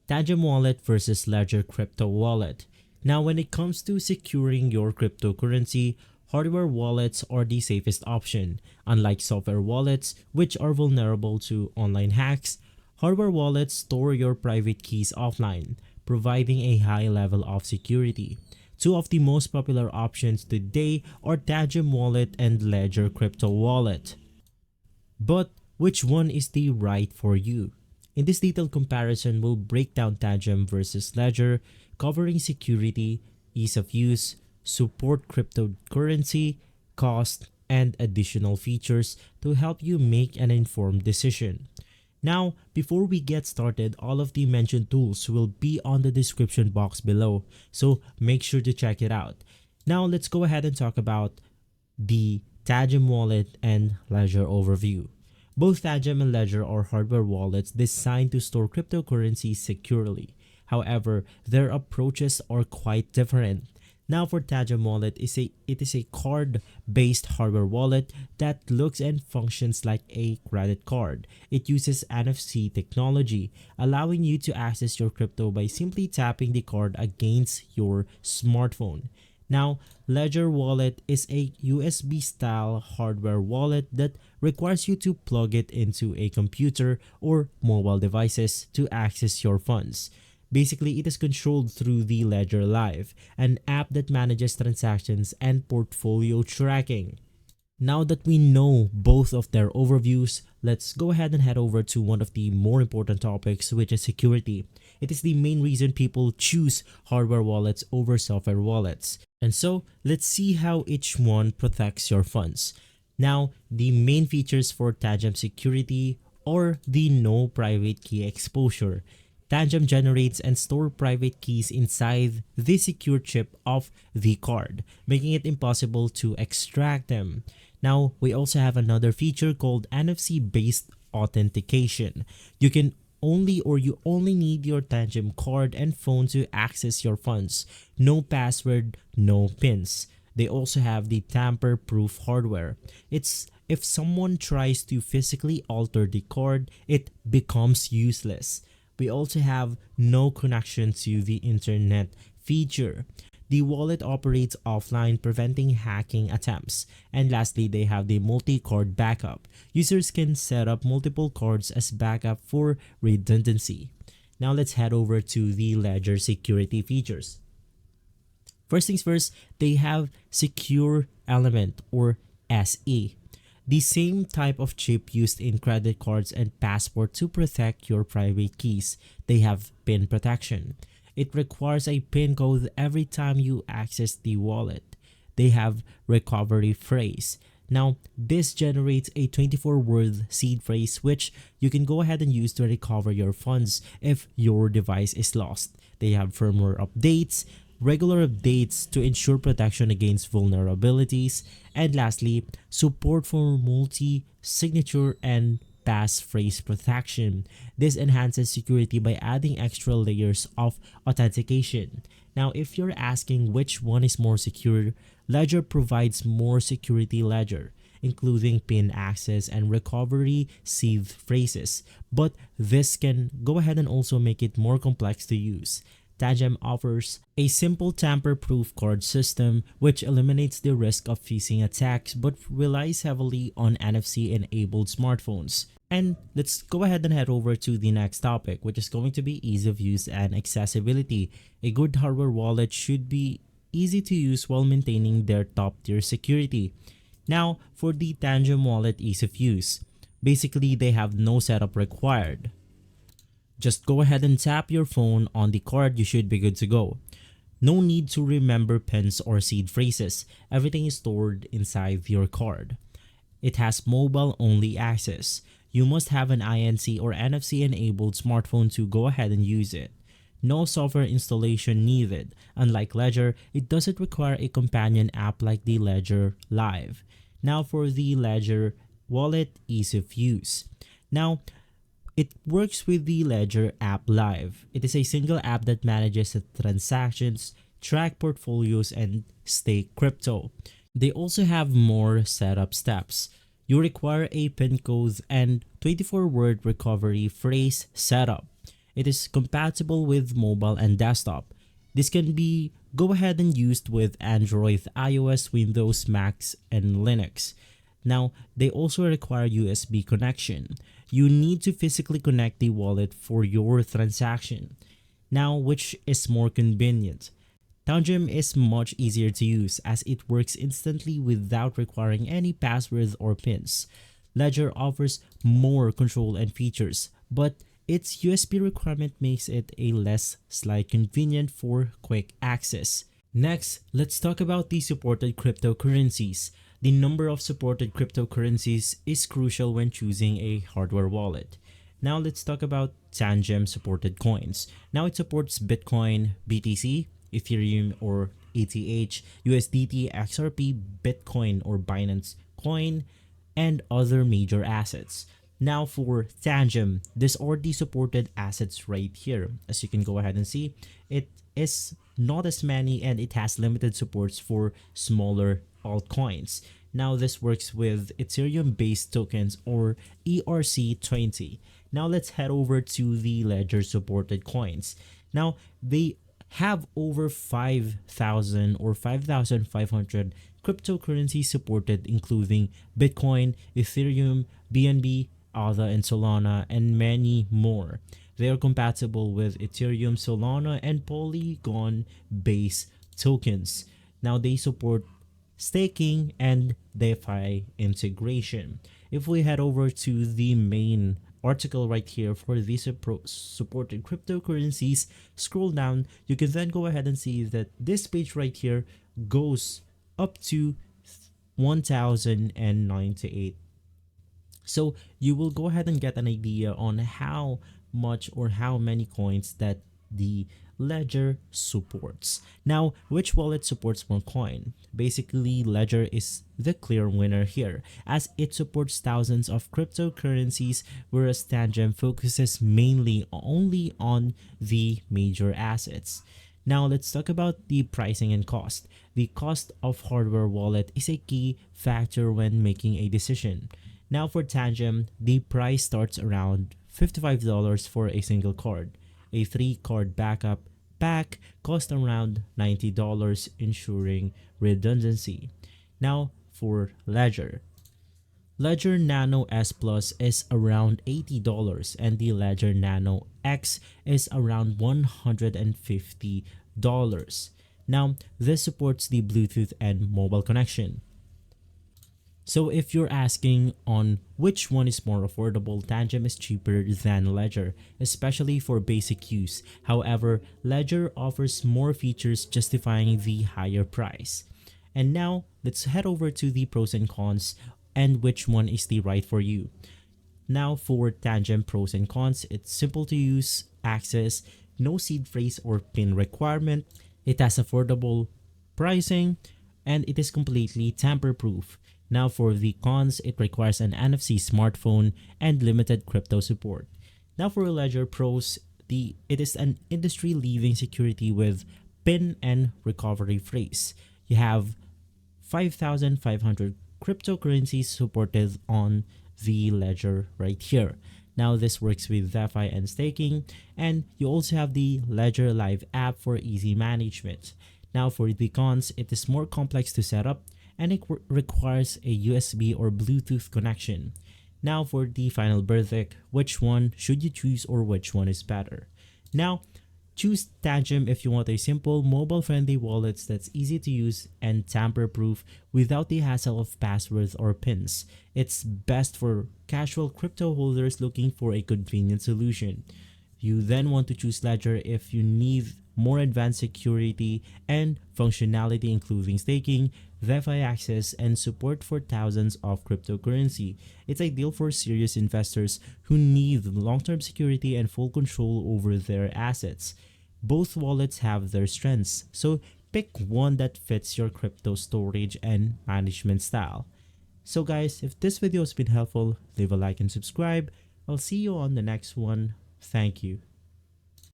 Tangem Wallet versus Ledger Crypto Wallet. Now, when it comes to securing your cryptocurrency, hardware wallets are the safest option. Unlike software wallets, which are vulnerable to online hacks, hardware wallets store your private keys offline, providing a high level of security. Two of the most popular options today are Tangem Wallet and Ledger Crypto Wallet. But which one is the right for you? In this detailed comparison, we'll break down Tangem versus Ledger, covering security, ease of use, support cryptocurrency, cost, and additional features to help you make an informed decision. Now, before we get started, all of the mentioned tools will be on the description box below, so make sure to check it out. Now, let's go ahead and talk about the Tangem Wallet and Ledger overview. Both Tangem and Ledger are hardware wallets designed to store cryptocurrency securely. However, their approaches are quite different. Now for Tangem Wallet, it is a card-based hardware wallet that looks and functions like a credit card. It uses NFC technology, allowing you to access your crypto by simply tapping the card against your smartphone. Now, Ledger Wallet is a USB-style hardware wallet that requires you to plug it into a computer or mobile devices to access your funds. Basically, it is controlled through the Ledger Live, an app that manages transactions and portfolio tracking. Now that we know both of their overviews, let's go ahead and head over to one of the more important topics, which is security. It is the main reason people choose hardware wallets over software wallets. And so, let's see how each one protects your funds. Now, the main features for Tangem security are the no private key exposure. Tangem generates and stores private keys inside the secure chip of the card, making it impossible to extract them. Now, we also have another feature called NFC-based authentication. You only need your Tangem card and phone to access your funds. No password, no pins. They also have the tamper-proof hardware. If someone tries to physically alter the card, it becomes useless. We also have no connection to the internet feature. The wallet operates offline, preventing hacking attempts. And lastly, they have the multi-card backup. Users can set up multiple cards as backup for redundancy. Now let's head over to the Ledger security features. First things first, they have Secure Element or SE. The same type of chip used in credit cards and passport to protect your private keys. They have PIN protection. It requires a PIN code every time you access the wallet. They have recovery phrase. Now, this generates a 24-word seed phrase which you can go ahead and use to recover your funds if your device is lost. They have firmware updates, regular updates to ensure protection against vulnerabilities, and lastly, support for multi-signature and passphrase protection. This enhances security by adding extra layers of authentication. Now, if you're asking which one is more secure, Ledger provides more security ledger, including PIN access and recovery seed phrases, but this can go ahead and also make it more complex to use. Tangem offers a simple tamper-proof card system which eliminates the risk of phishing attacks but relies heavily on NFC-enabled smartphones. And let's go ahead and head over to the next topic, which is going to be ease of use and accessibility. A good hardware wallet should be easy to use while maintaining their top-tier security. Now, for the Tangem Wallet ease of use. Basically, they have no setup required. Just go ahead and tap your phone on the card, you should be good to go. No need to remember pins or seed phrases. Everything is stored inside your card. It has mobile-only access. You must have an INC or NFC-enabled smartphone to go ahead and use it. No software installation needed. Unlike Ledger, it doesn't require a companion app like the Ledger Live. Now for the Ledger Wallet ease of use. Now, it works with the Ledger app Live. It is a single app that manages the transactions, track portfolios, and stake crypto. They also have more setup steps. You require a PIN code and 24-word recovery phrase setup. It is compatible with mobile and desktop. This can be go ahead and used with Android, iOS, Windows, Macs, and Linux. Now, they also require USB connection. You need to physically connect the wallet for your transaction. Now, which is more convenient? Tangem is much easier to use as it works instantly without requiring any passwords or pins. Ledger offers more control and features, but its USB requirement makes it a less slight convenient for quick access. Next, let's talk about the supported cryptocurrencies. The number of supported cryptocurrencies is crucial when choosing a hardware wallet. Now let's talk about Tangem supported coins. Now it supports Bitcoin, BTC, Ethereum or ETH, USDT, XRP, Bitcoin or Binance Coin, and other major assets. Now for Tangem, these are the supported assets right here. As you can go ahead and see, it is not as many and it has limited supports for smaller altcoins. Now this works with Ethereum based tokens or ERC20. Now let's head over to the Ledger supported coins. Now they have over 5,000 or 5,500 cryptocurrencies supported, including Bitcoin, Ethereum, BNB, ADA, and Solana, and many more. They are compatible with Ethereum, Solana, and Polygon based tokens. Now they support staking and DeFi integration. If we head over to the main article right here for these supported cryptocurrencies, scroll down, you can then go ahead and see that this page right here goes up to 1098. So you will go ahead and get an idea on how much or how many coins that the Ledger supports. Now, which wallet supports more coin? Basically, Ledger is the clear winner here as it supports thousands of cryptocurrencies, whereas Tangem focuses mainly only on the major assets. Now, let's talk about the pricing and cost. The cost of hardware wallet is a key factor when making a decision. Now, for Tangem, the price starts around $55 for a single card. A 3-card backup pack costs around $90, ensuring redundancy. Now for Ledger. Ledger Nano S Plus is around $80 and the Ledger Nano X is around $150. Now this supports the Bluetooth and mobile connection. So if you're asking on which one is more affordable, Tangem is cheaper than Ledger, especially for basic use. However, Ledger offers more features justifying the higher price. And now, let's head over to the pros and cons and which one is the right for you. Now for Tangem pros and cons, it's simple to use, access, no seed phrase or PIN requirement, it has affordable pricing, and it is completely tamper-proof. Now for the cons, it requires an NFC smartphone and limited crypto support. Now for Ledger pros, it is an industry-leading security with PIN and recovery phrase. You have 5,500 cryptocurrencies supported on the Ledger right here. Now this works with DeFi and staking, and you also have the Ledger Live app for easy management. Now for the cons, it is more complex to set up and it requires a USB or Bluetooth connection. Now for the final verdict, which one should you choose or which one is better? Now, choose Tangem if you want a simple, mobile-friendly wallet that's easy to use and tamper-proof without the hassle of passwords or pins. It's best for casual crypto holders looking for a convenient solution. You then want to choose Ledger if you need more advanced security and functionality, including staking, DeFi access, and support for thousands of cryptocurrency. It's ideal for serious investors who need long-term security and full control over their assets. Both wallets have their strengths, so pick one that fits your crypto storage and management style. So guys, if this video has been helpful, leave a like and subscribe. I'll see you on the next one. Thank you.